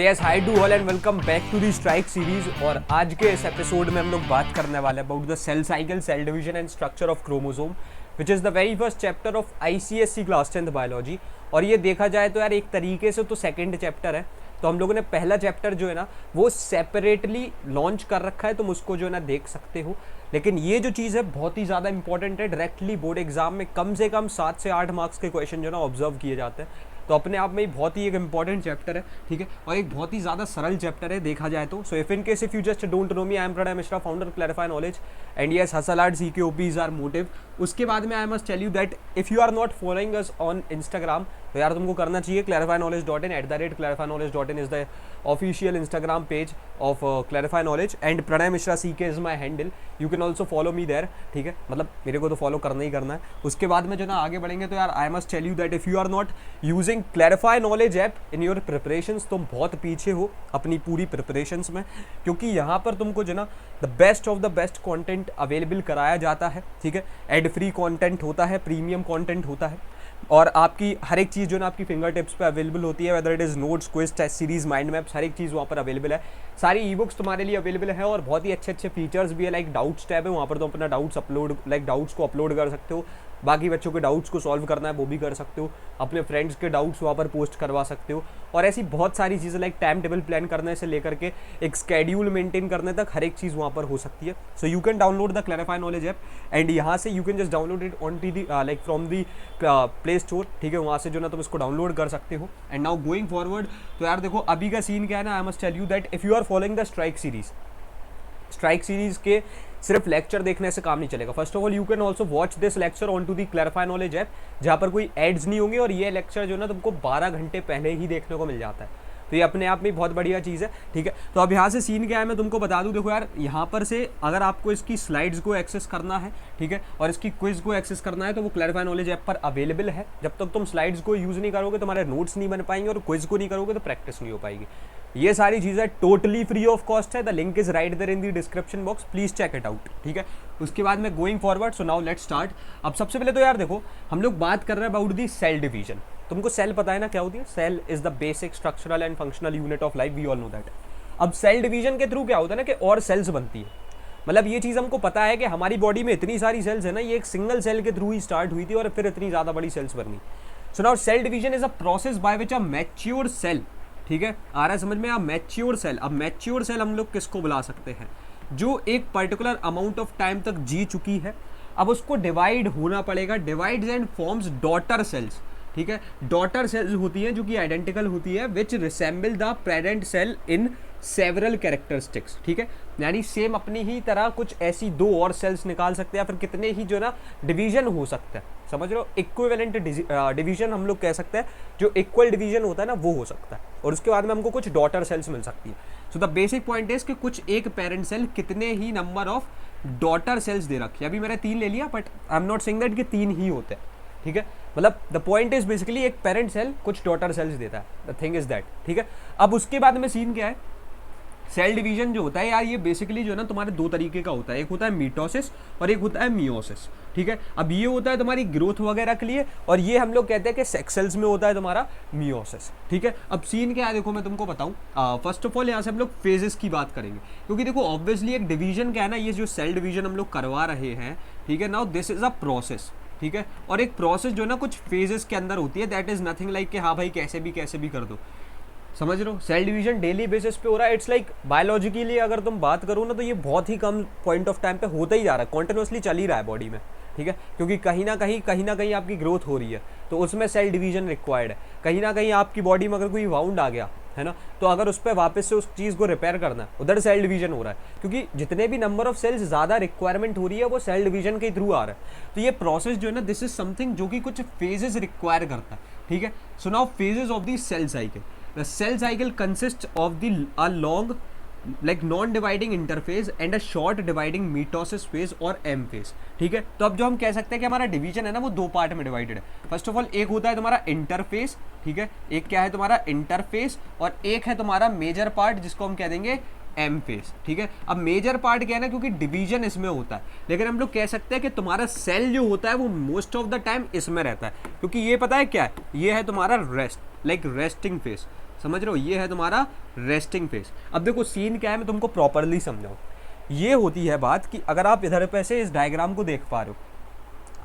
Yes hi to all and welcome back to the strike series. और आज के इस एपिसोड में हम लोग बात करने वाले हैं about the cell cycle, cell division and structure of chromosome which is the very first chapter of ICSE class 10th biology. और ये देखा जाए तो यार एक तरीके से तो सेकेंड चैप्टर है, तो हम लोगों ने पहला चैप्टर जो है ना वो सेपरेटली लॉन्च कर रखा है, तुम उसको जो है ना देख सकते हो। लेकिन ये जो चीज़ है बहुत ही ज़्यादा इंपॉर्टेंट है, डायरेक्टली बोर्ड एग्जाम में कम से कम 7 से 8 मार्क्स के क्वेश्चन जो है ना ऑब्जर्व किए जाते हैं। तो अपने आप में ही बहुत ही एक इंपॉर्टेंट चैप्टर है, ठीक है, और एक बहुत ही ज़्यादा सरल चैप्टर है देखा जाए तो। So if in case if you just don't know me, I am Pranay Mishra, founder Clarify Knowledge and yes hustle art CKOP is our motive. उसके बाद में I must tell you that if you are not following us on Instagram तो यार तुमको करना चाहिए। clarifyknowledge.in @clarifyknowledge.in is the official Instagram page of Clarify Knowledge and Pranay Mishra CK is my handle. You can also follow me there, ठीक है, मतलब मेरे को तो फॉलो करना ही करना है। उसके बाद में जो ना आगे बढ़ेंगे तो यार I must tell you that if you are not using Clarify Knowledge app in your preparations, तुम बहुत पीछे हो अपनी पूरी प्रिपरेशंस में, क्योंकि यहाँ पर तुमको जो ना the best of the best content available कराया जाता है, ठीक है। एड फ्री कंटेंट होता है, प्रीमियम कंटेंट होता है, और आपकी हर एक चीज़ जो ना आपकी फिंगर टिप्स पे अवेलेबल होती है, whether it is notes, quiz, test series, mind maps, हर एक चीज़ वहाँ पर अवेलेबल है। सारी ई बुक्स तुम्हारे लिए अवेलेबल है और बहुत ही अच्छे अच्छे फीचर्स भी है, लाइक डाउट्स टैब है, वहाँ पर तुम अपना डाउट्स अपलोड डाउट्स को अपलोड कर सकते हो। बाकी बच्चों के डाउट्स को सॉल्व करना है वो भी कर सकते हो, अपने फ्रेंड्स के डाउट्स वहाँ पर पोस्ट करवा सकते हो, और ऐसी बहुत सारी चीज़ें लाइक टाइम टेबल प्लान करने से लेकर के एक स्केड्यूल मेंटेन करने तक हर एक चीज़ वहाँ पर हो सकती है। So you can download the clarify Knowledge app and यहाँ से you can just download it on T the like from the play store, ठीक है, वहाँ से जो ना तुम इसको डाउनलोड कर सकते हो। एंड नाउ गोइंग फॉरवर्ड तो यार देखो अभी का सीन क्या है ना, I must tell you that if you are following the strike series के सिर्फ लेक्चर देखने से काम नहीं चलेगा। First of all you can also watch this lecture on to the Clarify Knowledge app, जहाँ पर कोई एड्स नहीं होंगे, और ये लेक्चर जो ना तुमको 12 घंटे पहले ही देखने को मिल जाता है। तो ये अपने आप में बहुत बढ़िया चीज़ है, ठीक है। तो अब यहाँ से सीन क्या है मैं तुमको बता दूँ। देखो यार यहाँ पर से अगर आपको इसकी स्लाइड्स को एक्सेस करना है, ठीक है, और इसकी क्विज को एक्सेस करना है तो वो क्लैरिफाई नॉलेज ऐप पर अवेलेबल है। जब तक तुम स्लाइड्स को यूज़ नहीं करोगे तुम्हारे नोट्स नहीं बन पाएंगे, और क्विज को नहीं करोगे तो प्रैक्टिस नहीं हो पाएगी। ये सारी चीज़ें टोटली फ्री ऑफ कॉस्ट है। The link is right there in the description box, please check it out, ठीक है। उसके बाद में going forward, so now let's start. अब सबसे पहले तो यार देखो हम लोग बात कर रहे हैं अबाउट दी सेल डिवीजन। तुमको सेल पता है ना क्या होती है? Cell is the basic structural and functional unit of life, we all know that. अब सेल डिवीजन के थ्रू क्या होता है ना कि और सेल्स बनती है, मतलब ये चीज़ हमको पता है कि हमारी बॉडी में इतनी सारी सेल्स है ना, ये एक सिंगल सेल के थ्रू ही स्टार्ट हुई थी और फिर इतनी ज़्यादा बड़ी सेल्स बन गई। So now cell division is a process by which a mature cell, ठीक है, आ रहा है समझ में? आप मैच्योर सेल, अब मैच्योर सेल हम लोग किसको बुला सकते हैं? जो एक पर्टिकुलर अमाउंट ऑफ टाइम तक जी चुकी है, अब उसको डिवाइड होना पड़ेगा, divides and forms daughter cells, ठीक है। डॉटर सेल्स होती हैं जो कि आइडेंटिकल होती है, which resemble the parent cell in several characteristics, ठीक है, यानी सेम अपनी ही तरह कुछ ऐसी दो और सेल्स निकाल सकते हैं, फिर कितने ही जो ना डिवीजन हो सकता है, समझ रहे हो? इक्विवेलेंट डिवीजन हम लोग कह सकते हैं, जो इक्वल डिवीजन होता है ना वो हो सकता है, और उसके बाद में हमको कुछ डॉटर सेल्स मिल सकती है। So the basic point is कि कुछ एक पेरेंट सेल कितने ही नंबर ऑफ डॉटर सेल्स दे रखी है। अभी मैंने 3 ले लिया, but I am not saying that कि 3 ही होते हैं, ठीक है, मतलब द पॉइंट इज बेसिकली एक पेरेंट सेल कुछ डॉटर सेल्स देता है, द थिंग इज दैट, ठीक है। अब उसके बाद में सीन क्या है, सेल डिवीजन जो होता है यार ये बेसिकली जो है ना तुम्हारे 2 तरीके का होता है, एक होता है मीटोसिस और एक होता है मियोसिस, ठीक है। अब ये होता है तुम्हारी ग्रोथ वगैरह के लिए, और ये हम लोग कहते हैं कि सेक्स सेल्स में होता है तुम्हारा मियोसिस, ठीक है। अब सीन क्या है देखो मैं तुमको बताऊं, फर्स्ट ऑफ ऑल यहाँ से हम लोग फेजेस की बात करेंगे, क्योंकि देखो ऑब्वियसली एक डिवीजन क्या है ना, ये जो सेल डिवीजन हम लोग करवा रहे हैं, ठीक है, now this is a process, ठीक है, और एक प्रोसेस जो है ना कुछ फेजेस के अंदर होती है, दैट इज नथिंग लाइक कि हाँ भाई कैसे भी कर दो, समझ रहे हो? सेल डिवीजन डेली बेसिस पे हो रहा है, इट्स लाइक बायोलॉजिकली अगर तुम बात करो ना तो ये बहुत ही कम पॉइंट ऑफ टाइम पे होता ही जा रहा है, कॉन्टिन्यूसली चल ही रहा है बॉडी में, ठीक है, क्योंकि कहीं ना कहीं आपकी ग्रोथ हो रही है तो उसमें सेल डिवीजन रिक्वायर्ड है। कहीं ना कहीं आपकी बॉडी में अगर कोई वाउंड आ गया है ना, तो अगर उस पर वापस से उस चीज़ को रिपेयर करना है, उधर सेल डिवीजन हो रहा है, क्योंकि जितने भी नंबर ऑफ सेल्स ज़्यादा रिक्वायरमेंट हो रही है वो सेल डिवीजन के थ्रू आ रहा है। तो ये प्रोसेस जो है ना, दिस इज समथिंग जो कि कुछ फेजेस रिक्वायर करता है, ठीक है। So now phases of the cell cycle, the cell cycle consists of a long like non-dividing interphase and a short dividing mitosis phase और M phase, ठीक है। तो अब जो हम कह सकते हैं कि हमारा डिवीजन है ना वो 2 पार्ट में डिवाइडेड है। फर्स्ट ऑफ ऑल एक होता है तुम्हारा इंटरफेस, ठीक है, एक क्या है तुम्हारा इंटरफेस, और एक है तुम्हारा मेजर पार्ट जिसको हम कह देंगे एम फेस, ठीक है। अब मेजर पार्ट क्या है ना, क्योंकि डिवीजन इसमें होता है, लेकिन हम लोग कह सकते हैं कि तुम्हारा सेल जो होता है वो मोस्ट ऑफ द टाइम इसमें रहता है, क्योंकि ये पता है क्या है, ये है तुम्हारा रेस्ट, लाइक रेस्टिंग फेस, समझ रहे हो, ये है तुम्हारा रेस्टिंग फेज। अब देखो सीन क्या है, मैं तुमको प्रॉपरली समझाऊँ। ये होती है बात कि अगर आप इधर पे से इस डायग्राम को देख पा रहे हो,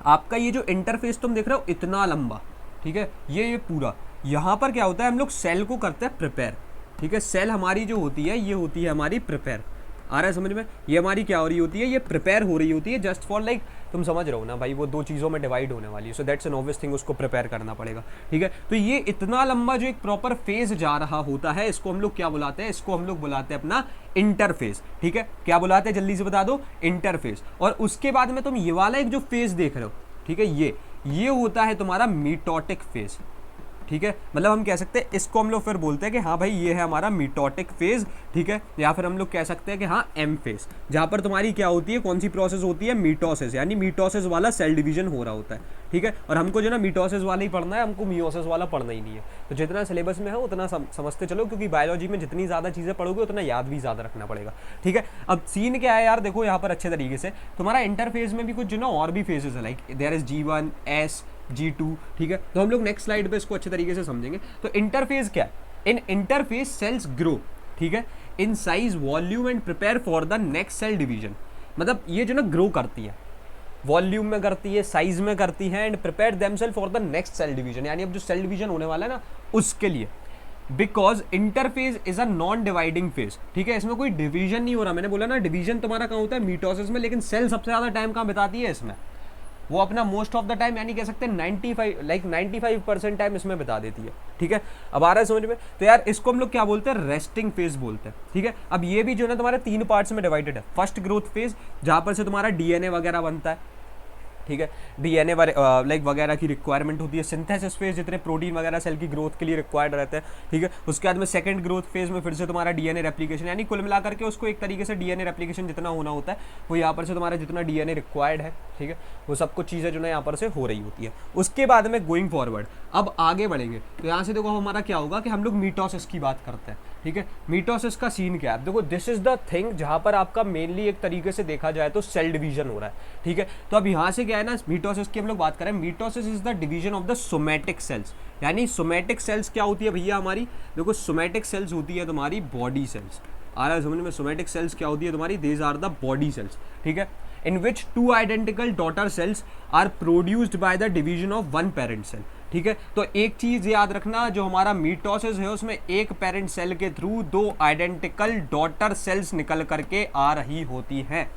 आपका ये जो इंटरफेस तुम देख रहे हो इतना लंबा, ठीक है, ये पूरा, यहाँ पर क्या होता है, हम लोग सेल को करते हैं प्रिपेयर, ठीक है। सेल हमारी जो होती है ये होती है हमारी प्रिपेयर, आ रहा है समझ में, ये हमारी क्या हो रही होती है, ये प्रिपेयर हो रही होती है जस्ट फॉर लाइक, तुम समझ रहे हो ना भाई, वो दो चीज़ों में डिवाइड होने वाली है, so that's an obvious thing, उसको प्रिपेयर करना पड़ेगा, ठीक है। तो ये इतना लंबा जो एक प्रॉपर फेज जा रहा होता है, इसको हम लोग क्या बुलाते हैं, इसको हम लोग बुलाते हैं अपना इंटरफेस, ठीक है। क्या बुलाते हैं जल्दी से बता दो, इंटरफेस। और उसके बाद में तुम ये वाला एक जो फेज देख रहे हो, ठीक है, ये होता है तुम्हारा मीटोटिक फेज, ठीक है। मतलब हम कह सकते हैं इसको हम लोग फिर बोलते हैं कि हाँ भाई ये है हमारा मीटोटिक फेज, ठीक है। या फिर हम लोग कह सकते हैं कि हाँ एम फेज, जहाँ पर तुम्हारी क्या होती है, कौन सी प्रोसेस होती है, मीटोसिस, यानी मीटोसिस वाला सेल डिवीजन हो रहा होता है, ठीक है। और हमको जो ना मीटोसिस वाला ही पढ़ना है, हमको मियोसिस वाला पढ़ना ही नहीं है। तो जितना सिलेबस में है उतना समझते चलो, क्योंकि बायोलॉजी में जितनी ज़्यादा चीज़ें पढ़ोगे उतना याद भी ज़्यादा रखना पड़ेगा, ठीक है। अब सीन क्या है यार, देखो यहाँ पर अच्छे तरीके से तुम्हारा इंटरफेज में भी कुछ जो ना और भी फेजेस है, like there is G1, S, G2, ठीक है। तो हम लोग नेक्स्ट स्लाइड पे इसको अच्छे तरीके से समझेंगे। तो इंटरफेज क्या है, इन इंटरफेस सेल्स ग्रो, ठीक है, in size, volume and prepare for the next cell division. मतलब ये जो ना ग्रो करती है, वॉल्यूम में करती है, साइज में करती है, and prepare themselves for the next cell division, यानी अब जो सेल डिवीजन होने वाला है ना उसके लिए। Because interphase is a non dividing phase, ठीक है, इसमें कोई डिवीजन नहीं हो रहा। मैंने बोला ना डिवीजन तुम्हारा कहाँ होता है, मीटोसिस में, लेकिन सेल सबसे ज्यादा टाइम कहाँ बिताती है इसमें, वो अपना मोस्ट ऑफ द टाइम, यानी कह सकते हैं 95% टाइम इसमें बिता देती है, ठीक है। अब आ रहा है समझ में। तो यार इसको हम लोग क्या बोलते हैं, रेस्टिंग फेज बोलते हैं, ठीक है। अब ये भी जो है ना तुम्हारे 3 पार्ट्स में डिवाइडेड है। फर्स्ट ग्रोथ फेज, जहां पर से तुम्हारा डीएनए वगैरह बनता है, ठीक है, डीएनए लाइक वगैरह की रिक्वायरमेंट होती है। सिंथेसिस फेज, जितने प्रोटीन वगैरह सेल की ग्रोथ के लिए रिक्वायर्ड रहते हैं, ठीक है। उसके बाद में सेकंड ग्रोथ फेज में फिर से तुम्हारा डीएनए रेप्लिकेशन, यानी कुल मिलाकर के उसको एक तरीके से डीएनए रेप्लिकेशन जितना होना होता है वो यहाँ पर से तुम्हारा जितना डीएनए रिक्वायर्ड है, ठीक है, वो सब कुछ चीज़ें जो है यहाँ पर से हो रही होती है। उसके बाद में गोइंग फॉरवर्ड, अब आगे बढ़ेंगे तो यहाँ से देखो हमारा क्या होगा कि हम लोग मीटोसिस की बात करते हैं, ठीक है। मीटोसिस का सीन क्या है, देखो दिस इज द थिंग जहाँ पर आपका मेनली एक तरीके से देखा जाए तो सेल डिवीजन हो रहा है, ठीक है। तो अब यहाँ से क्या है ना, मीटोसिस की हम लोग बात करें, mitosis is the division of the somatic cells. यानी सोमैटिक सेल्स क्या होती है भैया हमारी, देखो सोमैटिक सेल्स होती है तुम्हारी बॉडी सेल्स। आ रहा है समझ में, सोमैटिक सेल्स क्या होती है तुम्हारी, these are the body cells, ठीक है, in which 2 identical daughter cells are produced by the division of one parent cell, ठीक है। तो एक चीज याद रखना, जो हमारा मीटोसिस है उसमें एक पेरेंट सेल के थ्रू 2 आइडेंटिकल डॉटर सेल्स निकल करके आ रही होती हैं,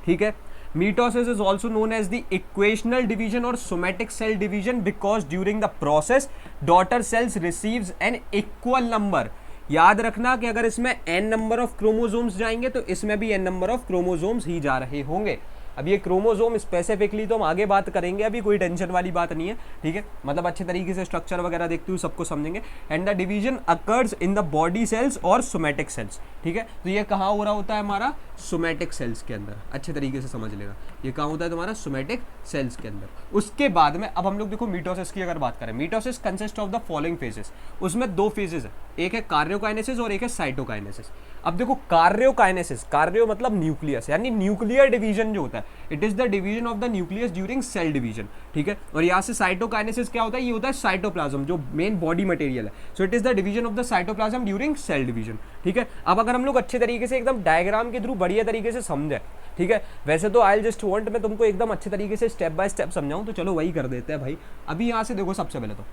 ठीक है। Mitosis is also known as the equational division or somatic cell division because during the process daughter cells receives an equal number। याद रखना कि अगर इसमें n नंबर ऑफ क्रोमोसोम्स जाएंगे तो इसमें भी n नंबर ऑफ क्रोमोसोम्स ही जा रहे होंगे। अब ये क्रोमोसोम स्पेसिफिकली तो हम आगे बात करेंगे, अभी कोई टेंशन वाली बात नहीं है, ठीक है। मतलब अच्छे तरीके से स्ट्रक्चर वगैरह देखते हुए सबको समझेंगे। And the division occurs in the body sales और सोमैटिक सेल्स, ठीक है। तो ये कहाँ हो रहा होता है हमारा, सोमैटिक सेल्स के अंदर, अच्छे तरीके से समझ लेना, ये कहाँ होता है तुम्हारा सोमैटिक सेल्स के अंदर। उसके बाद में अब हम लोग देखो मीटोसिस की अगर बात करें, mitosis consist of the following phases, उसमें 2 फेजेस है, एक है कार्योकाइनेसिस और एक है साइटोकाइनेसिस। अब देखो कार्योकाइनेसिस, कार्यो मतलब न्यूक्लियस, यानी न्यूक्लियर डिवीजन जो होता है, it is the division of the nucleus during cell division, ठीक है। और यहाँ से साइटोकाइनेसिस क्या होता है, ये होता है साइटोप्लाज्म, जो मेन बॉडी मटेरियल है, so it is the division of the cytoplasm during cell division, ठीक है। अब अगर हम लोग अच्छे तरीके से एकदम डायग्राम के थ्रू बढ़िया तरीके से समझे, ठीक है, वैसे तो आई जस्ट वांट मैं तुमको एकदम अच्छे तरीके से स्टेप बाय स्टेप समझाऊं, तो चलो वही कर देते हैं भाई। अभी यहाँ से देखो सबसे पहले तो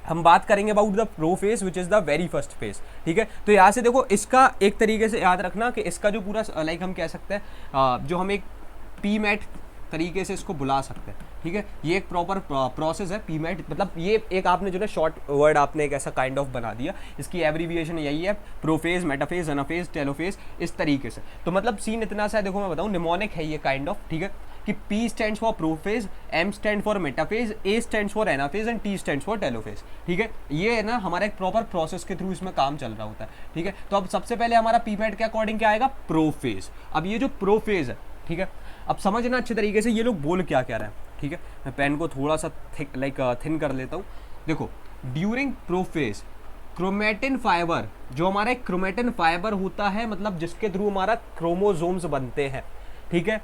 हम बात करेंगे about the pro phase which is the very first phase, ठीक है। तो यहाँ से देखो इसका एक तरीके से याद रखना कि इसका जो पूरा लाइक हम कह सकते हैं जो हम एक पीमैट तरीके से इसको बुला सकते हैं, ठीक है। ये एक प्रॉपर प्रोसेस है पीमैट, मतलब ये एक आपने जो है शॉर्ट वर्ड आपने एक ऐसा काइंड ऑफ बना दिया, इसकी एब्रीविएशन यही है, प्रोफेज, मेटाफेज, एनाफेज, टेलोफेज, इस तरीके से। तो मतलब सीन इतना सा है, देखो मैं बताऊँ, निमोनिक है ये काइंड ऑफ, ठीक है, कि P stands for prophase, M stand for metaphase, A stands for anaphase and T stands for telophase, ठीक है। ये है ना हमारा एक प्रॉपर प्रोसेस के थ्रू इसमें काम चल रहा होता है, ठीक है। तो अब सबसे पहले हमारा पीमैट के अकॉर्डिंग क्या आएगा, प्रोफेज। अब ये जो प्रोफेज है, ठीक है, अब समझना अच्छे तरीके से ये लोग बोल क्या क्या रहे हैं, ठीक है। मैं पेन को थोड़ा सा थिन कर लेता हूँ। देखो ड्यूरिंग प्रोफेज क्रोमेटिन फाइबर, जो हमारा एक क्रोमेटिन फाइबर होता है, मतलब जिसके थ्रू हमारा क्रोमोसोम्स बनते हैं, ठीक है,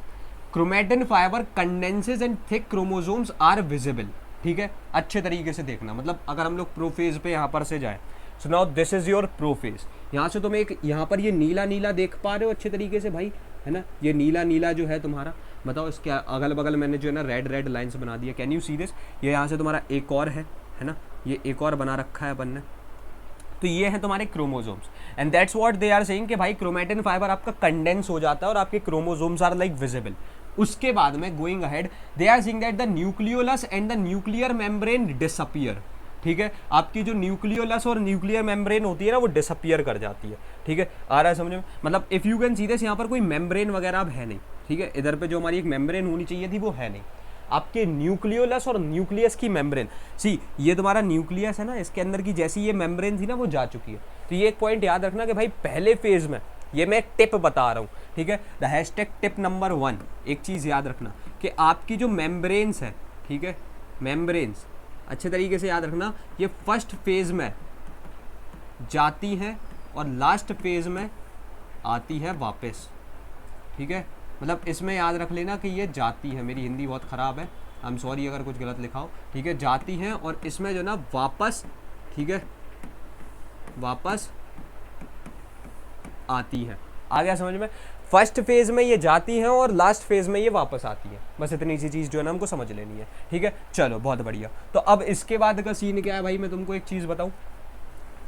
chromatin fibre condenses and thick chromosomes are visible, ठीक है। अच्छे तरीके से देखना, मतलब अगर हम लोग प्रोफेज पे यहाँ पर से जाए, so now this is your prophase. यहाँ से तुम एक यहाँ पर ये नीला नीला देख पा रहे हो अच्छे तरीके से भाई, है ना, ये नीला नीला जो है तुम्हारा, बताओ इसके अगल बगल मैंने जो है ना रेड रेड लाइंस बना दिया, कैन यू सी दिस। ये यहाँ से तुम्हारा एक और है ना, ये एक और बना रखा है अपन ने। तो ये है तुम्हारे chromosomes and that's what they are saying कि भाई क्रोमैटिन फाइबर आपका कंडेंस हो जाता है और आपके क्रोमोसोम्स आर लाइक विजिबल। उसके बाद में going ahead they are saying that the nucleolus and the nuclear membrane disappear. ठीक है, आपकी जो न्यूक्लियोलस और न्यूक्लियर मेम्ब्रेन होती है ना वो डिसअपियर कर जाती है। ठीक है, आ रहा है समझ में, मतलब if you can see this, यहाँ पर कोई मेम्ब्रेन वगैरह अब है नहीं। ठीक है, इधर पे जो हमारी एक मेम्ब्रेन होनी चाहिए थी वो है नहीं। आपके न्यूक्लियोलस और न्यूक्लियस की मेम्ब्रेन, सी ये तुम्हारा न्यूक्लियस है ना, इसके अंदर की जैसी ये मेम्ब्रेन थी ना वो जा चुकी है। तो ये एक पॉइंट याद रखना कि भाई पहले फेज में, ये मैं एक टिप बता रहा हूँ, ठीक है, द हैशटैग टिप नंबर 1, एक चीज़ याद रखना कि आपकी जो मेम्ब्रेन्स है, ठीक है, मेम्ब्रेन्स अच्छे तरीके से याद रखना, ये फर्स्ट फेज में जाती हैं और लास्ट फेज में आती है वापस। ठीक है, मतलब इसमें याद रख लेना कि ये जाती है, मेरी हिंदी बहुत ख़राब है, आई एम सॉरी अगर कुछ गलत लिखा हो। ठीक है, जाती हैं और इसमें जो ना वापस, ठीक है, वापस आती है। आ गया समझ में, फर्स्ट फेज में ये जाती हैं और लास्ट फेज में ये वापस आती है। बस इतनी सी चीज़ जो है ना हमको समझ लेनी है। ठीक है, चलो बहुत बढ़िया। तो अब इसके बाद का सीन क्या है भाई, मैं तुमको एक चीज़ बताऊँ,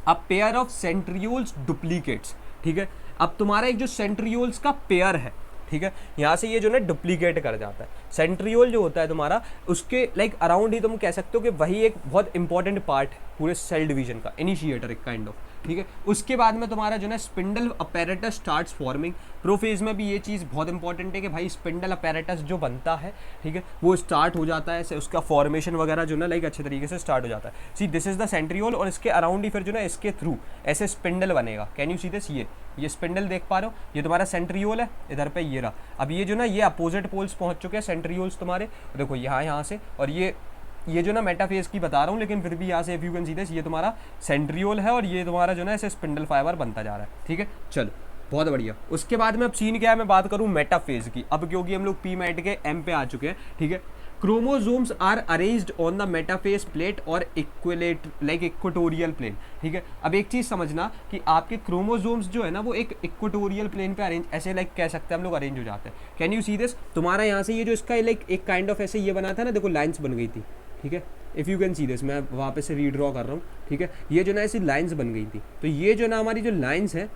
a pair of centrioles duplicates. ठीक है, अब तुम्हारा एक जो सेंट्रियोल्स का पेयर है, ठीक है, यहाँ से ये जो ना डुप्लीकेट कर जाता है। सेंट्रियोल जो होता है तुम्हारा, उसके लाइक अराउंड ही तुम कह सकते हो कि वही एक बहुत इंपॉर्टेंट पार्ट है पूरे सेल डिवीजन का, इनिशिएटर एक काइंड ऑफ। ठीक है, उसके बाद में तुम्हारा जो ना spindle apparatus starts forming. Prophase में भी ये चीज़ बहुत इंपॉर्टेंट है कि भाई स्पिंडल अपैरेटस जो बनता है, ठीक है, वो स्टार्ट हो जाता है, उसका फॉर्मेशन वगैरह जो ना लाइक अच्छे तरीके से स्टार्ट हो जाता है। See this is the centriole और इसके अराउंड ही फिर जो ना इसके थ्रू ऐसे स्पिंडल बनेगा। कैन यू सी दिस, ये स्पिंडल देख पा रहे हो, ये तुम्हारा सेंट्रियोल है, इधर पे ये रहा। अब ये जो ना ये अपोजिट पोल्स पहुंच चुके हैं सेंट्रियोल्स तुम्हारे, देखो यहाँ से, और ये जो ना मेटाफेज की बता रहा हूँ, लेकिन फिर भी यहाँ से if you can see this, ये तुम्हारा सेंट्रियोल है और ये तुम्हारा जो ना ऐसे स्पिंडल फाइबर बनता जा रहा है। ठीक है, चलो बहुत बढ़िया। उसके बाद में अब सीन क्या है, मैं बात करूँ मेटाफेज की। अब क्योंकि हम लोग पी मेट के एम पे आ चुके हैं, ठीक है, chromosomes are arranged on the metaphase plate और इक्वेटोरियल प्लेन। ठीक है, अब एक चीज़ समझना कि आपके क्रोमोसोम्स जो है ना वो एक इक्वेटोरियल प्लेन पे अरेंज, ऐसे लाइक कह सकते हैं हम लोग, अरेंज हो जाते हैं। कैन यू सी दिस, तुम्हारा यहाँ से ये जो इसका लाइक एक काइंड ऑफ ऐसे ये बना था ना, देखो लाइन्स बन गई थी। ठीक है, if you can see this, मैं वहाँ पे से रीड्रॉ कर रहा हूँ। ठीक है, ये जो ना ऐसी लाइन्स बन गई थी, तो ये जो ना हमारी जो लाइन्स है,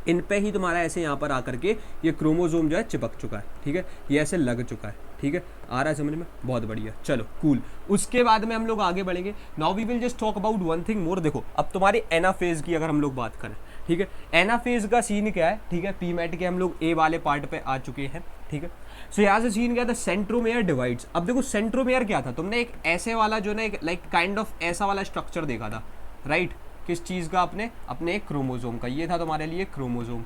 इन पे ही तुम्हारा ऐसे यहाँ पर आकर के ये क्रोमोसोम जो है चिपक चुका है। ठीक है, ये ऐसे लग चुका है। ठीक है, आ रहा है समझ में, बहुत बढ़िया, चलो कूल। उसके बाद में हम लोग आगे बढ़ेंगे। Now we will just talk about one thing more. देखो अब तुम्हारी एनाफेज की अगर हम लोग बात करें, ठीक है, एनाफेज का सीन क्या है, ठीक है, पी मेट के हम लोग ए वाले पार्ट पे आ चुके हैं। ठीक है, सो यहाँ से सीन क्या था, सेंट्रोमेयर डिवाइड्स। अब देखो सेंट्रोमेयर क्या था, तुमने एक ऐसे वाला जो ना एक लाइक काइंड ऑफ ऐसा वाला स्ट्रक्चर देखा था, राइट, किस चीज़ का, अपने एक क्रोमोसोम का। ये था तुम्हारे लिए क्रोमोसोम,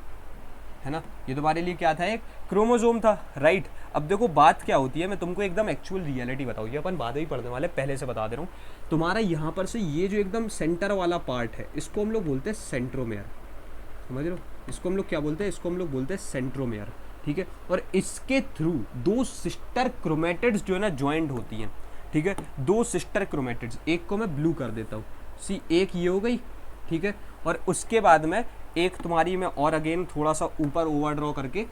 है ना, ये तुम्हारे लिए क्या था, एक क्रोमोसोम था, राइट। अब देखो बात क्या होती है, मैं तुमको एकदम एक्चुअल रियलिटी बताऊँ, ये अपन बाद में ही पढ़ने वाले, पहले से बता दे रहा हूँ। तुम्हारा यहाँ पर से ये जो एकदम सेंटर वाला पार्ट है, इसको हम लोग बोलते हैं सेंट्रोमेयर, समझ लो, इसको हम लोग क्या बोलते हैं, इसको हम लोग बोलते हैं सेंट्रोमेयर। ठीक है, और इसके थ्रू दो सिस्टर क्रोमेटिड्स जो है ना ज्वाइंट होती हैं। ठीक है, दो सिस्टर क्रोमेटिड्स, एक को मैं ब्लू कर देता हूँ, सी एक ये हो गई। ठीक है, और उसके बाद में एक तुम्हारी मैं और अगेन थोड़ा सा ऊपर ओवर ड्रॉ करके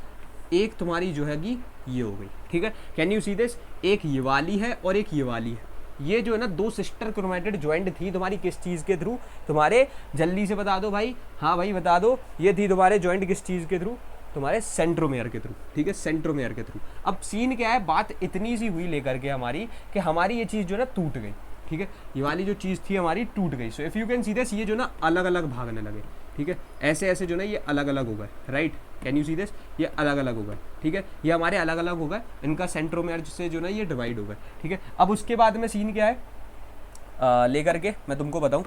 एक तुम्हारी जो है कि ये हो गई। ठीक है, कैन यू सी दिस, एक ये वाली है और एक ये वाली है। ये जो है ना दो सिस्टर क्रोमेटिड ज्वाइंट थी तुम्हारी किस चीज़ के थ्रू, तुम्हारे, जल्दी से बता दो भाई, हाँ भाई बता दो, ये थी तुम्हारे ज्वाइंट किस चीज़ के थ्रू, तुम्हारे सेंट्रोमेयर के थ्रू। ठीक है, सेंट्रोमेयर के थ्रू। अब सीन क्या है, बात इतनी सी हुई लेकर के हमारी कि हमारी ये चीज़ जो है ना टूट गई। ठीक है, ये वाली जो चीज़ थी हमारी टूट गई। सो if you can see this, ये जो ना अलग अलग भागने लगे। ठीक है, ऐसे ऐसे जो ना ये अलग अलग हो गए, right, can you see this, ये अलग अलग हो गए। ठीक है, ये हमारे अलग अलग हो गए, इनका सेंट्रोमेयर से जो ना ये डिवाइड हो गए। ठीक है, अब उसके बाद में सीन क्या है लेकर के मैं तुमको बताऊँ।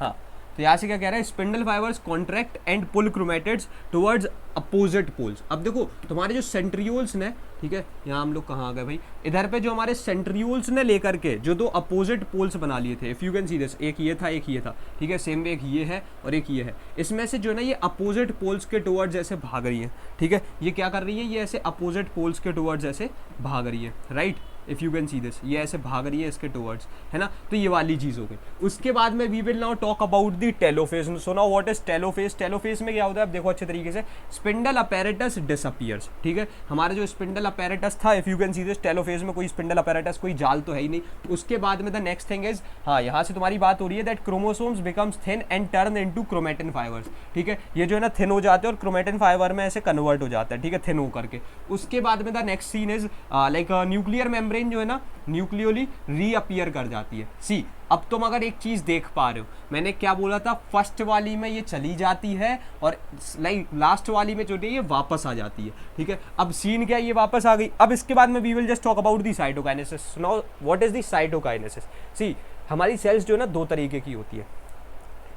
हाँ, तो यहाँ से क्या कह रहा है, spindle fibres contract and pull chromatids towards opposite poles. अब देखो तुम्हारे जो सेंट्रियोल्स ने, ठीक है, यहाँ हम लोग कहाँ आ गए भाई, इधर पे जो हमारे सेंट्रियोल्स ने लेकर के जो दो अपोजिट पोल्स बना लिए थे, if you can see this, एक ये था एक ये था। ठीक है, सेम वे एक ये है और एक ये है। इसमें से जो है ना ये अपोजिट पोल्स के टुवर्ड्स ऐसे भाग रही है। ठीक है, ये क्या कर रही है, ये ऐसे अपोजिट पोल्स के टुवर्ड्स ऐसे भाग रही है, right. If you can see this, ये ऐसे भाग रही है इसके टुवर्ड्स, है ना, तो ये वाली चीज़ हो गई। उसके बाद में we will now talk about the telophase. So now what is telophase? Telophase में क्या होता है, आप देखो अच्छे तरीके से, स्पिंडल अपैरेटस डिसअपीयर्स, ठीक है, हमारा जो स्पिंडल अपैरेटस था, if you can see this, telophase में कोई स्पिंडल अपैरेटस, कोई जाल तो है ही नहीं। उसके बाद में द नेक्स्ट थिंग इज, हाँ यहाँ से तुम्हारी बात हो रही है that chromosomes becomes thin and turn into chromatin fibres, ठीक है, ये जो है ना थिन हो जाते हैं और क्रोमेटिन फाइबर में ऐसे कन्वर्ट हो जाता है, ठीक है, थिन हो करके। उसके बाद में the next scene is like nuclear membrane जो है ना न्यूक्लियोली रीअपियर कर जाती है। सी अब तुम अगर एक चीज देख पा रहे हो, मैंने क्या बोला था, फर्स्ट वाली में ये चली जाती है और लाइक लास्ट वाली में जो है ये वापस आ जाती है, ठीक है। अब सीन क्या है, ये वापस आ गई। अब इसके बाद में we will just talk about the cytokinesis. Now what is the cytokinesis? See हमारी सेल्स जो है ना दो तरीके की होती है,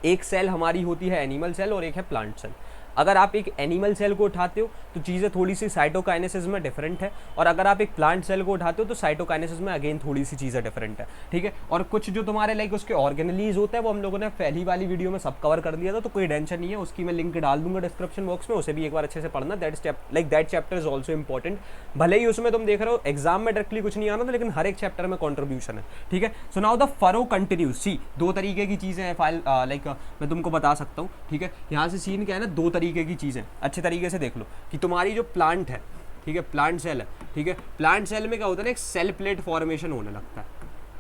एक सेल हमारी होती है एनिमल सेल और एक है प्लांट सेल। अगर आप एक एनिमल सेल को उठाते हो तो चीज़ें थोड़ी सी साइटोकाइनेसिस में डिफरेंट है, और अगर आप एक प्लांट सेल को उठाते हो तो साइटोकाइनेसिस में अगेन थोड़ी सी चीज़ें डिफरेंट है, ठीक है। और कुछ जो तुम्हारे लाइक उसके ऑर्गेनलीज होते हैं वो हम लोगों ने पहली वाली वीडियो में सब कवर कर दिया था, तो कोई टेंशन नहीं है, उसकी मैं लिंक डाल दूंगा डिस्क्रिप्शन बॉक्स में, उसे भी एक बार अच्छे से पढ़ना। That chapter is also important. भले ही उसमें तुम देख रहे हो एग्जाम में डायरेक्टली कुछ नहीं आना था, लेकिन हर एक चैप्टर में कॉन्ट्रीब्यूशन है, ठीक है। So now the furrow continues. See दो तरीके की चीज़ें हैं फाइल, लाइक मैं तुमको बता सकता हूँ, ठीक है। यहाँ से सीन क्या है ना, दो तरीके की चीज़ें अच्छे तरीके से देख लो कि तुम्हारी जो प्लांट है, ठीक है, प्लांट सेल है, ठीक है, प्लांट सेल में क्या होता है ना, एक सेल प्लेट फॉर्मेशन होने लगता है,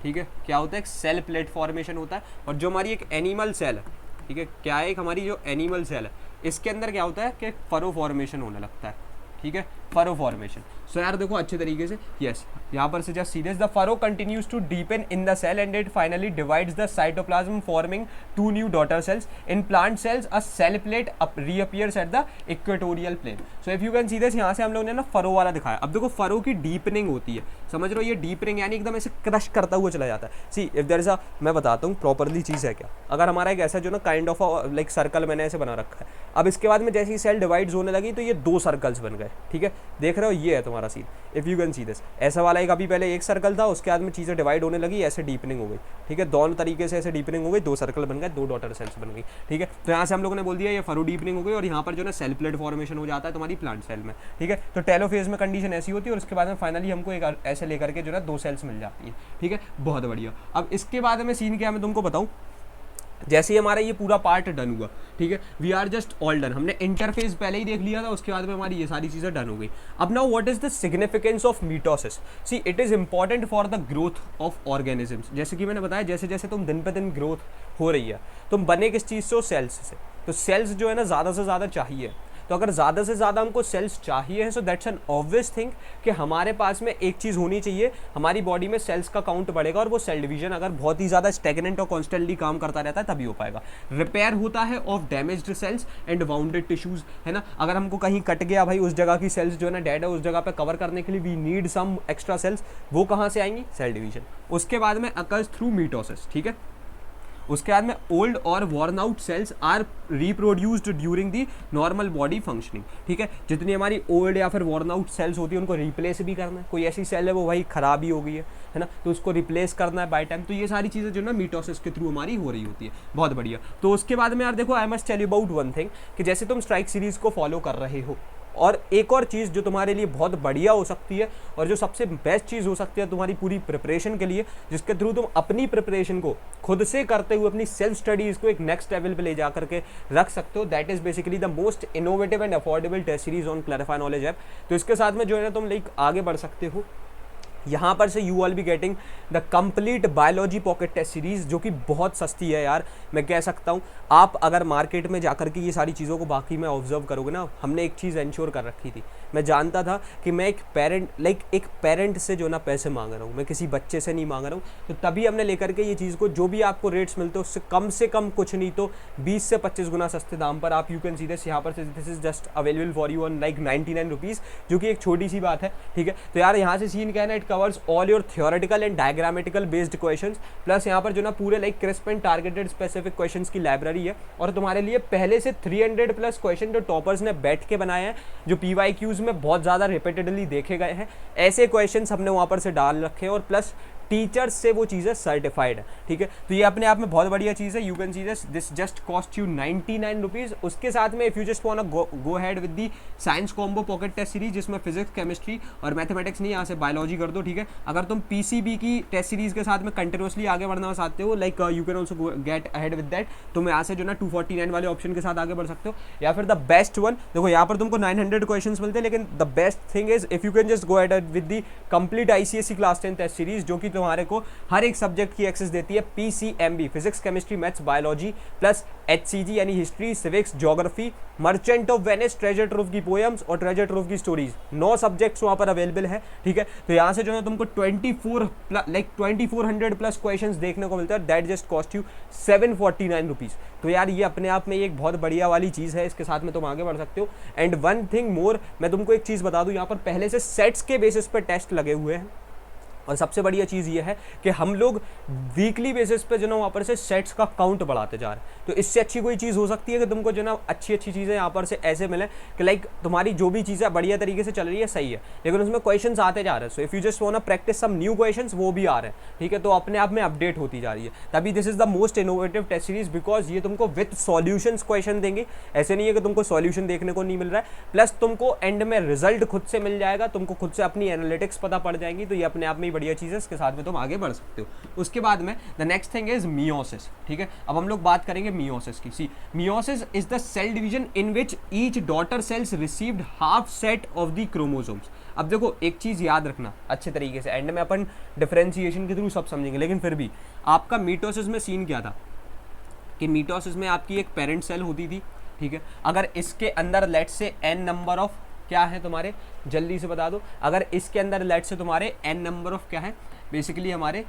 ठीक है, क्या होता है, एक सेल प्लेट फॉर्मेशन होता है। और जो हमारी एक एनिमल सेल है, ठीक है, क्या है, एक हमारी जो एनिमल सेल है इसके अंदर क्या होता है कि फरो फॉर्मेशन होने लगता है, ठीक है, फरो फॉर्मेशन। सो यार देखो अच्छे तरीके से, यस यहाँ पर से just serious, the furrow continues to deepen in the cell and it finally divides the cytoplasm forming two new daughter cells. In plant cells a cell plate reappears at the equatorial plane. So if you can see this, यहाँ से हम लोगों ने ना furrow वाला दिखाया। अब देखो फरो की डीपनिंग होती है, समझ रहे हो, ये डीपनिंग यानी एकदम ऐसे क्रश करता हुआ चला जाता है। See if there is a, मैं बताता हूँ प्रॉपरली चीज़ है क्या। अगर हमारा एक ऐसा जो ना काइंड ऑफ लाइक सर्कल मैंने ऐसे बना रखा है, अब इसके बाद में जैसे ही सेल डिवाइड्स होने लगी तो ये दो सर्कल्स बन गए, ठीक है, देख रहे हो, ये है तुम्हारा scene. If you can see this, ऐसा वाला एक अभी पहले एक सर्कल था, उसके बाद में चीज़ें डिवाइड होने लगी, ऐसे डीपनिंग हो गई, ठीक है, दोनों तरीके से ऐसे डीपनिंग हो गई, दो सर्कल बन गए, दो डॉटर सेल्स बन गई, ठीक है। तो यहाँ से हम लोगों ने बोल दिया ये फरो डीपनिंग हो गई, और यहाँ पर जो ना सेल प्लेट फॉर्मेशन हो जाता है तुम्हारी प्लांट सेल में, ठीक है। तो टेलोफेज में कंडीशन ऐसी होती है, और उसके बाद में फाइनली हमको एक ऐसे लेकर के जो ना दो सेल्स मिल जाती है, ठीक है, बहुत बढ़िया। अब इसके बाद में सीन क्या मैं तुमको बताऊँ, जैसे ही हमारा ये पूरा पार्ट डन हुआ, ठीक है, we are just all done, हमने इंटरफेस पहले ही देख लिया था, उसके बाद में हमारी ये सारी चीज़ें डन हो गई। अब now what is the significance of mitosis? See it is important for the growth of organisms. जैसे कि मैंने बताया, जैसे जैसे तुम दिन पे दिन ग्रोथ हो रही है, तुम बने किस चीज़ से हो, सेल्स से। तो सेल्स जो है ना ज़्यादा से ज़्यादा चाहिए, तो अगर ज़्यादा से ज़्यादा हमको सेल्स चाहिए है, so that's an obvious thing कि हमारे पास में एक चीज़ होनी चाहिए, हमारी बॉडी में सेल्स का काउंट बढ़ेगा, और वो सेल डिवीजन अगर बहुत ही ज़्यादा स्टेगनेंट और कॉन्स्टेंटली काम करता रहता है तभी हो पाएगा। रिपेयर होता है of damaged cells and wounded tissues, है ना, अगर हमको कहीं कट गया भाई, उस जगह की सेल्स जो है ना डेड है, उस जगह पे कवर करने के लिए we need some extra cells, वो कहाँ से आएंगी, सेल डिवीजन। उसके बाद में अकर्स थ्रू मीटोसिस, ठीक है। उसके बाद में ओल्ड और worn out cells are reproduced during the normal body functioning, ठीक है। जितनी हमारी ओल्ड या फिर वॉर्न आउट सेल्स होती है उनको रिप्लेस भी करना है, कोई ऐसी सेल है वो भाई खराब ही हो गई है ना, तो उसको रिप्लेस करना है बाय टाइम। तो ये सारी चीज़ें जो ना मीटोसिस के थ्रू हमारी हो रही होती है, बहुत बढ़िया। तो उसके बाद में यार देखो, I must tell you about one thing, कि जैसे तुम स्ट्राइक सीरीज़ को फॉलो कर रहे हो, और एक और चीज़ जो तुम्हारे लिए बहुत बढ़िया हो सकती है और जो सबसे बेस्ट चीज़ हो सकती है तुम्हारी पूरी प्रिपरेशन के लिए, जिसके थ्रू तुम अपनी प्रिपरेशन को खुद से करते हुए अपनी सेल्फ स्टडीज़ को एक नेक्स्ट लेवल पे ले जा करके रख सकते हो, that is basically the most innovative and affordable test series on Clarify Knowledge app. तो इसके साथ में जो है ना तुम लाइक आगे बढ़ सकते हो। यहाँ पर से you all be getting the complete biology pocket test series, जो कि बहुत सस्ती है यार, मैं कह सकता हूँ। आप अगर मार्केट में जाकर के ये सारी चीज़ों को बाकी में ऑब्जर्व करोगे ना, हमने एक चीज़ इंश्योर कर रखी थी, मैं जानता था कि मैं एक पेरेंट से जो ना पैसे मांग रहा हूँ, मैं किसी बच्चे से नहीं मांग रहा हूँ, तो तभी हमने लेकर के ये चीज़ को, जो भी आपको रेट्स मिलते हैं उससे कम कुछ नहीं तो 20 से 25 गुना सस्ते दाम पर आप, यू कैन सी दिस, यहाँ पर से this is just available for you on like 99 rupees, जो कि एक छोटी सी बात है, ठीक है। तो यार यहाँ से सीन क्या है ना, it covers all your theoretical and diagrammatical based questions, plus यहाँ पर जो ना पूरे like crisp and targeted specific questions की लाइब्रेरी है, और तुम्हारे लिए पहले से 300 प्लस क्वेश्चन जो टॉपर्स ने बैठ के बनाए हैं, जो PYQs में बहुत ज़्यादा रिपीटेडली देखे गए हैं, ऐसे क्वेश्चंस हमने वहाँ पर से डाल रखे हैं, और प्लस टीचर्स से वो चीज़ें सर्टिफाइड है, ठीक है। तो ये अपने आप में बहुत बढ़िया चीज़ है। You can see this just cost you 99 rupees. उसके साथ में if you just want go ahead with the science combo pocket test series, जिसमें फिजिक्स, केमिस्ट्री और मैथमेटिक्स नहीं, यहाँ से बायोलॉजी कर दो, ठीक है। अगर तुम पीसीबी की टेस्ट सीरीज के साथ में कंटिन्यूसली आगे बढ़ना चाहते हो, like you can also get ahead with that, तुम यहाँ से जो ना 249 वाले ऑप्शन के साथ आगे बढ़ सकते हो। या फिर द बेस्ट वन, देखो यहाँ पर तुमको 900 क्वेश्चंस मिलते हैं, लेकिन the best thing is if you can just go ahead with the complete ICSE class 10 test series, जो कि तुम्हारे को हर एक सब्जेक्ट की एक्सेस देती है। PCMB, physics, chemistry, maths, biology plus HCG यानी history, civics, geography, merchant of Venice, treasure trove की पोएम्स और ट्रेजर ट्रूव की स्टोरीज, 9 सब्जेक्ट्स वहाँ पर अवेलेबल है, ठीक है। तो यहाँ से जो है तुमको 2400 प्लस क्वेश्चंस देखने को मिलता है। That just cost you 749 rupees. तो यार ये अपने आप में एक बहुत बढ़िया वाली चीज़ है, इसके साथ में तुम आगे बढ़ सकते हो। एंड वन थिंग मोर, मैं तुमको एक चीज़ बता दूँ, यहाँ पर पहले से सेट्स के बेसिस पर टेस्ट लगे हुए हैं। और सबसे बढ़िया चीज़ ये है कि हम लोग वीकली बेसिस पे जो ना वहाँ पर से सेट्स का काउंट बढ़ाते जा रहे हैं। तो इससे अच्छी कोई चीज़ हो सकती है कि तुमको जो ना अच्छी अच्छी चीज़ें यहाँ पर से ऐसे मिले कि लाइक तुम्हारी जो भी चीज़ें बढ़िया तरीके से चल रही है, सही है, लेकिन उसमें क्वेश्चंस आते जा रहे हैं। So if you just want to practise some new questions, वो भी आ रहे हैं, ठीक है। तो अपने आप में अपडेट होती जा रही है। तभी this is the most innovative test series, because ये तुमको विथ सॉल्यूशंस क्वेश्चन देंगे। ऐसे नहीं है कि तुमको सॉल्यूशन देखने को नहीं मिल रहा है, प्लस तुमको एंड में रिजल्ट खुद से मिल जाएगा, तुमको खुद से अपनी एनालिटिक्स पता पड़ जाएंगी। तो ये अपने आप में ही बढ़िया चीज़ है, इसके साथ में तुम आगे बढ़ सकते हो। उसके बाद में the next thing is meiosis, ठीक है। अब हम लोग बात करेंगे मियोसिस की। See, meiosis is the cell division in which each daughter cells received half set of the chromosomes. अब देखो एक चीज याद रखना अच्छे तरीके से, एंड में अपन डिफरेंशिएशन के थ्रू सब समझेंगे, लेकिन फिर भी आपका मीटोसिस में सीन क्या था कि मीटोसिस में आपकी एक पेरेंट सेल होती थी, ठीक है। अगर इसके अंदर let's say n number of क्या है तुम्हारे, जल्दी से बता दो, अगर इसके अंदर लेट्स से तुम्हारे n नंबर ऑफ क्या है, बेसिकली हमारे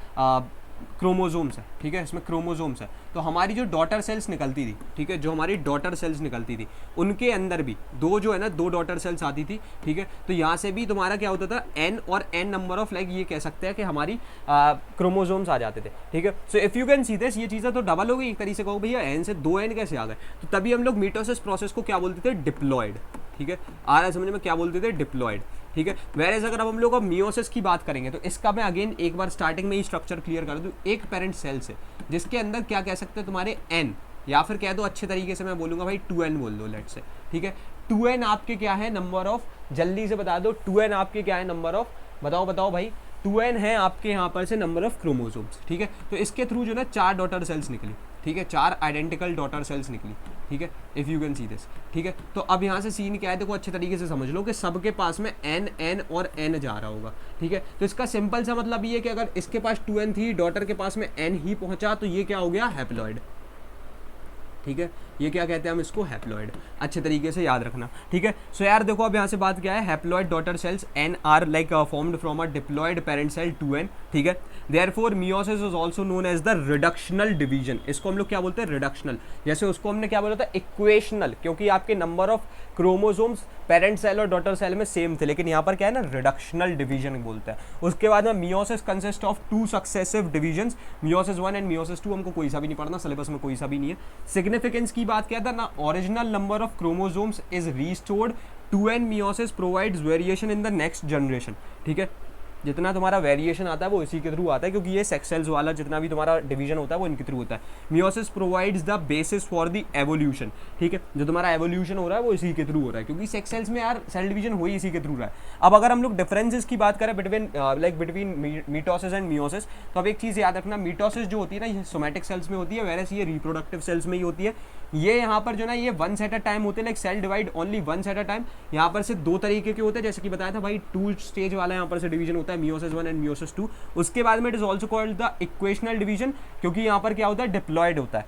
क्रोमोजोम्स है, ठीक है। इसमें क्रोमोजोम्स है। तो हमारी जो डॉटर सेल्स निकलती थी, ठीक है, जो हमारी डॉटर सेल्स निकलती थी, उनके अंदर भी दो जो है ना, 2 डॉटर सेल्स आती थी, ठीक है। तो यहाँ से भी तुम्हारा क्या होता था, n और n नंबर ऑफ, लाइक ये कह सकते हैं कि हमारी क्रोमोजोम्स आ जाते थे, ठीक है। सो if you can see this, ये चीज़ें तो डबल हो गई एक तरीके से, कहो भैया n से 2n कैसे आ गए। तो तभी हम लोग मीटोसिस प्रोसेस को क्या बोलते थे, डिप्लॉयड, ठीक है। आ रहा है समझ में, क्या बोलते थे, डिप्लॉयड, ठीक है। वेरेज अगर अब हम लोग मियोसिस की बात करेंगे, तो इसका मैं अगेन एक बार स्टार्टिंग में ही स्ट्रक्चर क्लियर कर दूं। एक पेरेंट सेल से जिसके अंदर क्या कह सकते हैं तुम्हारे n, या फिर कह दो अच्छे तरीके से मैं बोलूंगा भाई 2n बोल दो लेट्स से, ठीक है। 2n आपके क्या है, नंबर ऑफ, जल्दी से बता दो 2n आपके क्या है, नंबर ऑफ, बताओ भाई, 2n है आपके यहाँ पर से नंबर ऑफ क्रोमोसोम्स, ठीक है। तो इसके थ्रू जो ना 4 डॉटर सेल्स निकली, ठीक है, 4 आइडेंटिकल डॉटर सेल्स निकली, ठीक है, if you can see this, ठीक है। तो अब यहाँ से सीन क्या है, देखो अच्छे तरीके से समझ लो कि सबके पास में n और n जा रहा होगा, ठीक है। तो इसका सिंपल सा मतलब ये है कि अगर इसके पास 2n थी, डॉटर के पास में n ही पहुंचा, तो ये क्या हो गया, हैप्लॉइड, ठीक है। ये क्या कहते हैं हम इसको, हैप्लॉइड, अच्छे तरीके से याद रखना, ठीक है। सो यार देखो अब यहाँ से बात क्या है, haploid daughter cells n are like formed from a diploid parent cell 2n, ठीक है। Therefore meiosis is also known as the reductional division. इसको हम लोग क्या बोलते हैं, रिडक्शनल। जैसे उसको हमने क्या बोला था, इक्वेशनल, क्योंकि आपके number of chromosomes parent cell और डॉटर सेल में सेम थे, लेकिन यहाँ पर क्या है ना, रिडक्शनल डिवीजन बोलते हैं। उसके बाद में meiosis consist of 2 successive divisions, meiosis 1 and meiosis 2। हमको कोई सा भी नहीं पढ़ना, सिलेबस में कोई सा भी नहीं है। सिग्निफिकेंस की बात क्या था ना, original number of chromosomes is restored, 2n meiosis provides variation in the next generation, ठीक है। जितना तुम्हारा वेरिएशन आता है वो इसी के थ्रू आता है, क्योंकि ये सेक्स सेल्स वाला जितना भी तुम्हारा डिवीजन होता है वो इनके थ्रू होता है। Meiosis provides the basis for the evolution, ठीक है। जो तुम्हारा एवोल्यूशन हो रहा है वो इसी के थ्रू हो रहा है, क्योंकि सेक्स सेल्स में यार सेल डिवीजन हो ही इसी के थ्रू रहा है। अब अगर हम लोग डिफरेंसेस की बात करें बिटवीन मीटोसिस एंड मियोसिस, तो अब एक चीज़ याद रखना, मीटोसिस जो होती है ना, ये सोमैटिक सेल्स में होती है, वेरस ये रिप्रोडक्टिव सेल्स में ही होती है। ये यहाँ पर जो ना, ये 1 सेट अ टाइम होते हैं, like cell divide only 1 set a time. यहाँ पर से 2 तरीके के होते हैं, जैसे कि बताया था भाई, 2 स्टेज वाला यहाँ पर से डिवीजन होता है, मियोसिस 1 एंड मियोसिस 2। उसके बाद में it is also called the equational division, क्योंकि यहाँ पर क्या होता है, डिप्लॉयड होता है,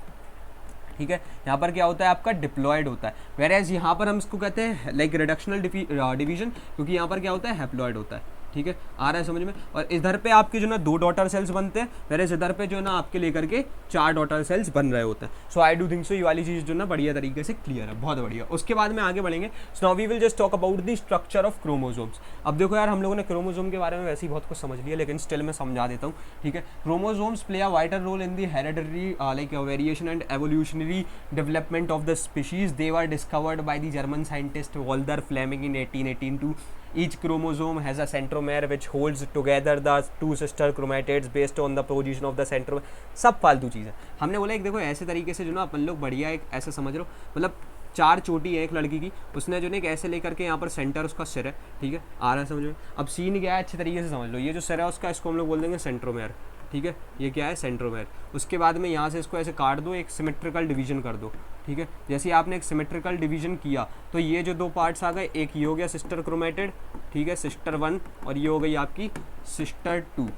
ठीक है। यहाँ पर क्या होता है, आपका डिप्लॉयड होता है। वेरएज यहाँ पर हम इसको कहते हैं लाइक रिडक्शनल डिवीजन, क्योंकि यहाँ पर क्या होता है, हैप्लॉयड होता है, ठीक है। आ रहा है समझ में। और इधर पे आपके जो ना 2 डॉटर सेल्स बनते हैं, वेरएज इधर पे जो ना आपके लेकर के 4 डॉटर सेल्स बन रहे होते हैं। सो आई डू थिंक सो ये वाली चीज़ जो ना बढ़िया तरीके से क्लियर है, बहुत बढ़िया। उसके बाद में आगे बढ़ेंगे। So now we will just talk about the structure of chromosomes. अब देखो यार, हम लोगों ने क्रोमोसोम के बारे में वैसे ही बहुत कुछ समझ लिया, लेकिन स्टिल मैं समझा देता हूँ, ठीक है। Chromosomes play a vital role in the hereditary like variation and evolutionary development of the species. They were discovered by the German scientist Walter Flemming in 1818 two each chromosome has a centromere which holds together the two sister chromatids based on the position of the centromere. सब फालतू चीज़ है। हमने बोला एक देखो ऐसे तरीके से जो ना अपन लोग बढ़िया एक ऐसे समझ लो, मतलब 4 चोटी है एक लड़की की, उसने जो ना एक ऐसे लेकर के यहाँ पर सेंटर उसका सिर है, ठीक है, आ रहा है समझ में। अब सीन क्या है अच्छे तरीके से समझ लो, ये जो सिर है उसका, इसको हम लोग बोल देंगे सेंट्रोमेयर, ठीक है, ये क्या है सेंट्रोमेयर। उसके बाद में यहाँ से इसको ऐसे काट दो, एक सिमेट्रिकल डिवीजन कर दो, ठीक है। जैसे आपने एक सिमेट्रिकल डिवीजन किया तो ये जो 2 पार्ट्स आ गए, एक ये हो गया सिस्टर क्रोमेटिड, ठीक है, सिस्टर 1, और ये हो गई आपकी सिस्टर 2,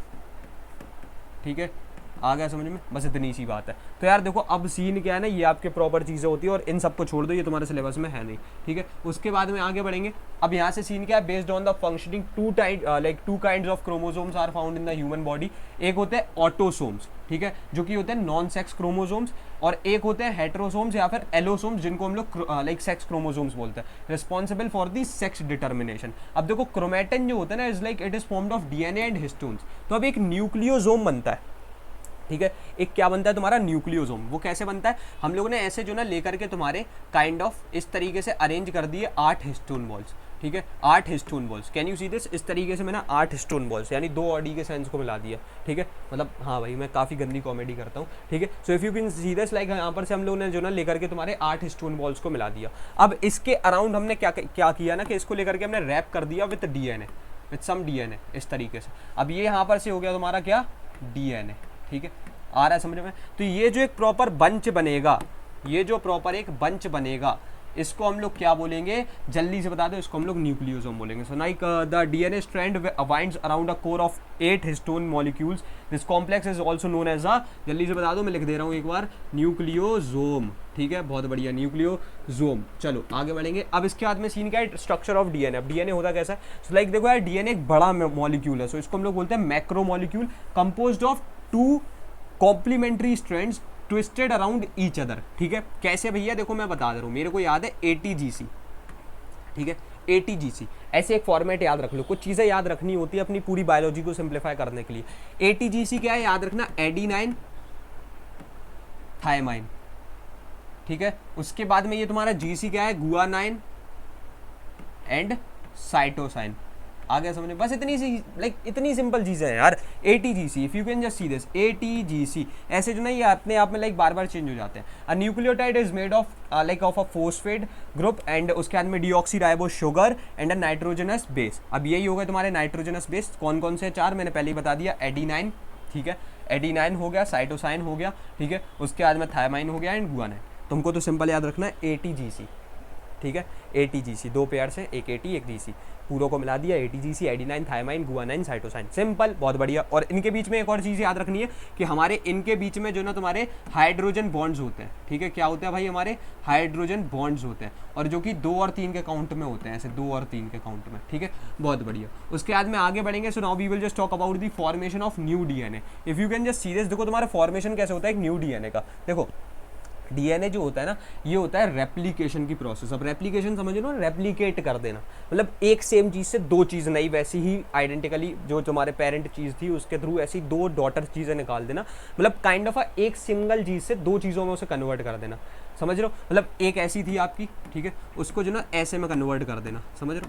ठीक है, आ गया समझ में, बस इतनी सी बात है। तो यार देखो अब सीन क्या है ना, ये आपके प्रॉपर चीज़ें होती है और इन सबको छोड़ दो, ये तुम्हारे सिलेबस में है नहीं, ठीक है। उसके बाद में आगे बढ़ेंगे। अब यहाँ से सीन क्या है, based on the functioning two kinds of chromosomes are found in the human body. एक होते हैं ऑटोसोम्स, ठीक है, जो कि होते हैं नॉन सेक्स क्रोमोसोम्स, और एक होते हैं हेटेरोसोम्स या फिर एलोसोम्स, जिनको हम लोग सेक्स क्रोमोसोम्स बोलते हैं, responsible for the sex determination. अब देखो क्रोमेटिन जो होता है ना, is like it is formed of DNA and histones. तो अब एक न्यूक्लियोसोम बनता है, ठीक है, एक क्या बनता है तुम्हारा न्यूक्लियोसोम। वो कैसे बनता है, हम लोगों ने ऐसे जो ना लेकर के तुम्हारे काइंड ऑफ इस तरीके से अरेंज कर दिए 8 हिस्टोन बॉल्स, ठीक है, 8 histone balls. Can you see this, इस तरीके से मैंने 8 हिस्टोन बॉल्स यानी 2 ऑडी के साइंस को मिला दिया, ठीक है, मतलब हाँ भाई मैं काफ़ी गंदी कॉमेडी करता हूँ, ठीक है। सो if you can see this like यहाँ पर से हम लोगों ने जो ना लेकर के तुम्हारे 8 हिस्टोन बॉल्स को मिला दिया। अब इसके अराउंड हमने क्या किया ना कि इसको लेकर के हमने रैप कर दिया with DNA, with some DNA इस तरीके से। अब ये यहाँ पर से हो गया तुम्हारा क्या, डीएनए, ठीक है, आ रहा है समझ में। तो ये जो एक प्रॉपर बंच बनेगा, ये जो प्रॉपर एक बंच बनेगा, इसको हम लोग क्या बोलेंगे, जल्दी से बता दो, इसको हम लोग न्यूक्लियोसोम बोलेंगे। So like the DNA strand winds around a core of 8 histone molecules. This complex is also known as a, जल्दी से बता दो, मैं लिख दे रहा हूँ एक बार, न्यूक्लियोसोम, ठीक है, बहुत बढ़िया, न्यूक्लियोसोम। चलो आगे बढ़ेंगे। अब इसके बाद में सीन क्या है, स्ट्रक्चर ऑफ डीएनए। अब डीएनए होता कैसा है, सो लाइक देखो यार डीएनए एक बड़ा मॉलिक्यूल है, सो इसको हम लोग बोलते हैं macromolecule, composed of 2 complementary strands twisted around each other, ठीक है। कैसे भैया, देखो मैं बता दे रहा हूँ, मेरे को याद है ATGC, ठीक है, ATGC ऐसे एक फॉर्मेट याद रख लो, कुछ चीज़ें याद रखनी होती है अपनी पूरी बायोलॉजी को सिंप्लीफाई करने के लिए। ATGC क्या है याद रखना, एडीनाइन थायमाइन, ठीक है। उसके बाद में ये तुम्हारा GC क्या है, गुआनाइन एंड साइटोसाइन। आ गया समझ में, बस इतनी सी लाइक इतनी सिंपल चीज़ें हैं यार। ATGC, if you can just see this ATGC, ऐसे जो ना ये अपने आप में लाइक बार बार चेंज हो जाते हैं। अ nucleotide is made of like of a phosphate group and उसके बाद में deoxyribo sugar and a nitrogenous base. अब यही होगा तुम्हारे नाइट्रोजनस बेस, कौन कौन से 4 मैंने पहले ही बता दिया, एडीनाइन, ठीक है, एडीनाइन हो गया, साइटोसाइन हो गया, ठीक है, उसके बाद में थायमाइन हो गया एंड गुआनाइन। तुमको तो सिंपल याद रखना है ATGC, ठीक है, ATGC 2 पेयर से, एक AT एक GC, पूरों को मिला दिया, ATGC, adenine, thymine, guanine, cytosine, simple, बहुत बढ़िया। और इनके बीच में एक और चीज़ याद रखनी है कि हमारे इनके बीच में जो ना तुम्हारे हाइड्रोजन बॉन्ड्स होते हैं, ठीक है, क्या होते हैं भाई, हमारे हाइड्रोजन बॉन्ड्स होते हैं, और जो कि 2 और 3 के काउंट में होते हैं, ऐसे 2 और 3 के काउंट में, ठीक है, बहुत बढ़िया। उसके बाद में आगे बढ़ेंगे। So now we will just talk about the formation of new DNA. If you can just see this, देखो तुम्हारा फॉर्मेशन कैसे होता है एक न्यू डीएनए का। देखो डीएनए जो होता है ना, ये होता है रेप्लिकेशन की प्रोसेस। अब रेप्लिकेशन समझ लो, रेप्लिकेट कर देना, मतलब एक सेम चीज़ से 2 चीज़ नई वैसी ही आइडेंटिकली जो तुम्हारे पेरेंट चीज़ थी उसके थ्रू ऐसी 2 डॉटर चीज़ें निकाल देना, मतलब काइंड ऑफ एक सिंगल चीज़ से 2 चीज़ों में उसे कन्वर्ट कर देना, समझ लो। मतलब एक ऐसी थी आपकी, ठीक है, उसको जो ना ऐसे में कन्वर्ट कर देना, समझ लो,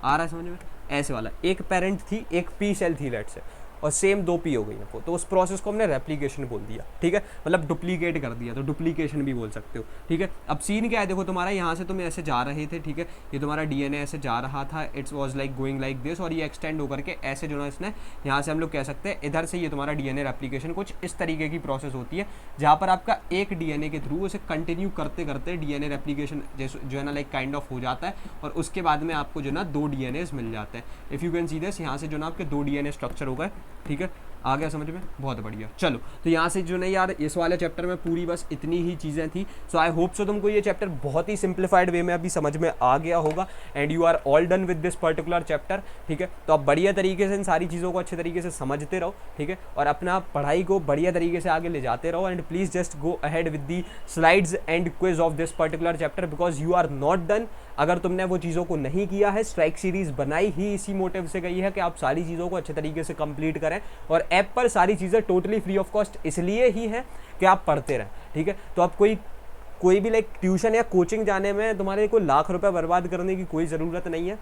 आ रहा है समझ में, ऐसे वाला। एक पेरेंट थी, एक P सेल थी लेट से, और सेम 2 P हो गई आपको, तो उस प्रोसेस को हमने रेप्लिकेशन बोल दिया, ठीक है, मतलब डुप्लीकेट कर दिया, तो डुप्लीकेशन भी बोल सकते हो, ठीक है। अब सीन क्या है, देखो तुम्हारा यहाँ से तुम ऐसे जा रहे थे, ठीक है, ये तुम्हारा डीएनए ऐसे जा रहा था, it's was like going like this, और ये एक्सटेंड होकर के ऐसे जो ना इसने यहाँ से हम लोग कह सकते हैं इधर से ये तुम्हारा डीएनए रेप्लिकेशन कुछ इस तरीके की प्रोसेस होती है, जहाँ पर आपका एक डीएनए के थ्रू उसे कंटिन्यू करते करते डीएनए रेप्लिकेशन जो है ना लाइक काइंड ऑफ हो जाता है, और उसके बाद में आपको जो ना 2 डीएनएस मिल जाते हैं। If you can see this, यहाँ से जो ना आपके 2 डीएनए स्ट्रक्चर हो गए, ठीक है, आ गया समझ में, बहुत बढ़िया। चलो तो यहाँ से जो नहीं यार इस वाले चैप्टर में पूरी बस इतनी ही चीज़ें थी। सो आई होप सो तुमको ये चैप्टर बहुत ही सिंप्लीफाइड वे में अभी समझ में आ गया होगा, and you are all done with this particular chapter, ठीक है। तो आप बढ़िया तरीके से इन सारी चीज़ों को अच्छे तरीके से समझते रहो, ठीक है, और अपना पढ़ाई को बढ़िया तरीके से आगे ले जाते रहो, and please just go ahead with the slides and quiz of this particular chapter, because you are not done. अगर तुमने वो चीज़ों को नहीं किया है, स्ट्राइक सीरीज़ बनाई ही इसी मोटिव से गई है कि आप सारी चीज़ों को अच्छे तरीके से कंप्लीट करें, और ऐप पर सारी चीज़ें टोटली फ्री ऑफ कॉस्ट इसलिए ही है कि आप पढ़ते रहें, ठीक है। तो आप कोई भी लाइक ट्यूशन या कोचिंग जाने में तुम्हारे को लाख रुपए बर्बाद करने की कोई ज़रूरत नहीं है।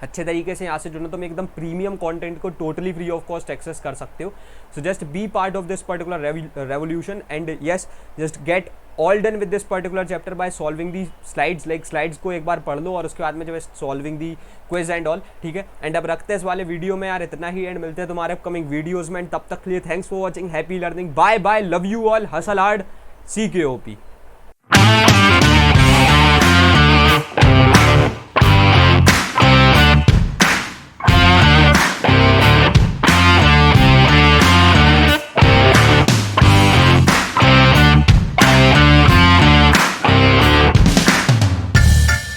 अच्छे तरीके से यहाँ से जो ना तुम एकदम प्रीमियम कंटेंट को totally free of cost access कर सकते हो. So just be part of this particular revolution and yes, just get all done with this particular chapter by solving the slides. Like slides को एक बार पढ़ लो और उसके बाद में जब solving the quiz and all. ठीक है, एंड अब रखते हैं इस वाले वीडियो में यार इतना ही, एंड मिलते हैं तुम्हारे अपकमिंग वीडियोज में. तब तक के लिए thanks for watching, happy learning, bye bye, love you all, hustle hard, CKOP.